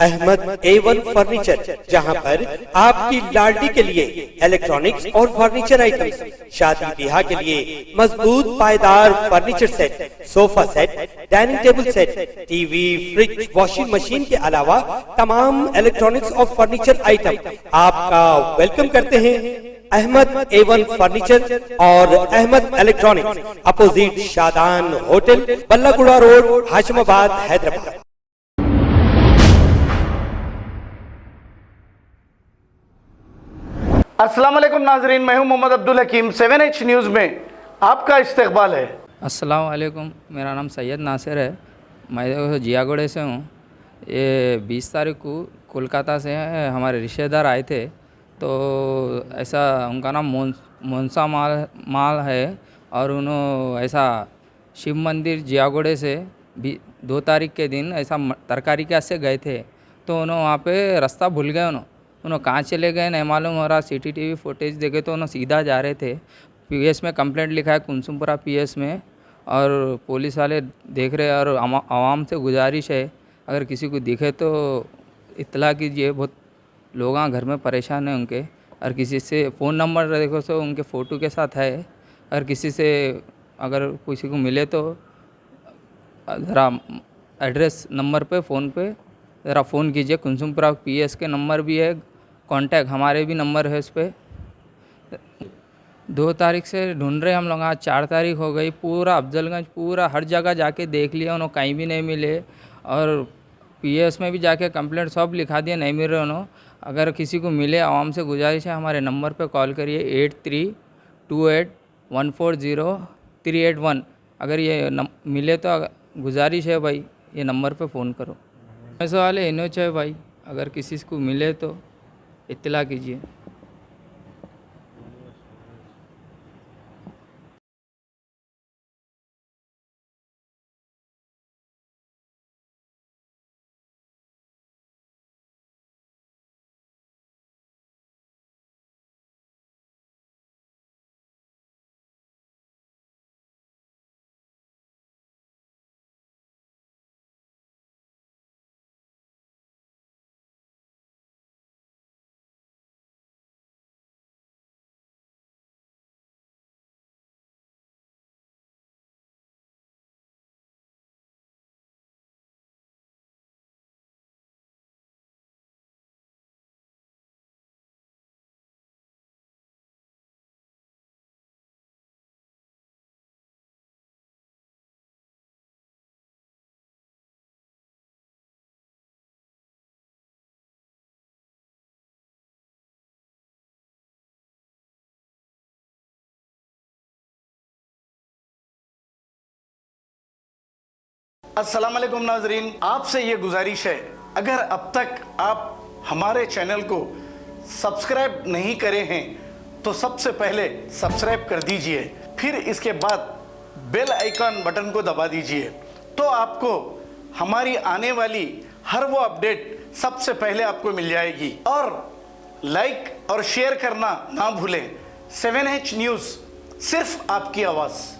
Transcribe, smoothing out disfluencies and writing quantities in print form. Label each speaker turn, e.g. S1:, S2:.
S1: Ahmad A1 furniture, जहां पर आपकी लाडली के लिए इलेक्ट्रॉनिक्स और फर्नीचर आइटम्स, शादी ब्याह के लिए मजबूत पायदार furniture set, sofa set, dining table set, TV, fridge, washing machine के अलावा तमाम इलेक्ट्रॉनिक्स और फर्नीचर आइटम आपका वेलकम करते हैं। अहमद A1 फर्नीचर और Ahmed electronics, opposite Shadan hotel, Ballaguda road, Hashimabad, Hyderabad.
S2: अस्सलाम वालेकुम नाजरीन, मैं हूं मोहम्मद अब्दुल हकीम। 7H न्यूज़ में आपका इस्तकबाल है।
S3: अस्सलाम वालेकुम, मेरा नाम सैयद नासिर है। मैं जियागोड़े से हूँ। ये 20 तारीख को कोलकाता से हमारे रिश्तेदार आए थे, तो ऐसा उनका नाम मोनसा माल है, और उन्होंने ऐसा शिव मंदिर जियागोड़े से 2 तारीख के दिन ऐसा तरकारी के से गए थे, तो उन्होंने वहाँ पे रास्ता भूल गए। उन्होंने कहाँ चले गए नहीं मालूम हो रहा। CCTV फुटेज देखे तो उन्होंने सीधा जा रहे थे। PS में कंप्लेंट लिखा है, कुनसुमपुरा PS में, और पुलिस वाले देख रहे हैं। और आवाम से गुजारिश है, अगर किसी को दिखे तो इत्तला कीजिए। बहुत लोग घर में परेशान हैं उनके, और किसी से फ़ोन नंबर देखो तो उनके फ़ोटो के साथ है। अगर किसी से अगर किसी को मिले तो ज़रा एड्रेस नंबर पे फ़ोन पे ज़रा फ़ोन कीजिए। कुनसुमपुरा PS के नंबर भी है, कांटेक्ट हमारे भी नंबर है उस पर। 2 तारीख से ढूंढ रहे हम लोग, आज 4 तारीख हो गई। पूरा अफजलगंज, पूरा हर जगह जाके देख लिया, उन्होंने कहीं भी नहीं मिले। और PS में भी जाके कंप्लेंट सब लिखा दिया, नहीं मिल रहे उन्होंने। अगर किसी को मिले, आवाम से गुजारिश है, हमारे नंबर पे कॉल करिए 8328140381। अगर ये मिले तो गुजारिश है भाई, ये नंबर पे फ़ोन करो। ऐसे वाले इनोच है भाई, अगर किसी को मिले तो इत्तला कीजिए।
S2: अस्सलाम वालेकुम नाजरीन, आपसे ये गुजारिश है, अगर अब तक आप हमारे चैनल को सब्सक्राइब नहीं करे हैं तो सबसे पहले सब्सक्राइब कर दीजिए, फिर इसके बाद बेल आइकन बटन को दबा दीजिए, तो आपको हमारी आने वाली हर वो अपडेट सबसे पहले आपको मिल जाएगी। और लाइक और शेयर करना ना भूलें। 7H न्यूज़, सिर्फ आपकी आवाज़।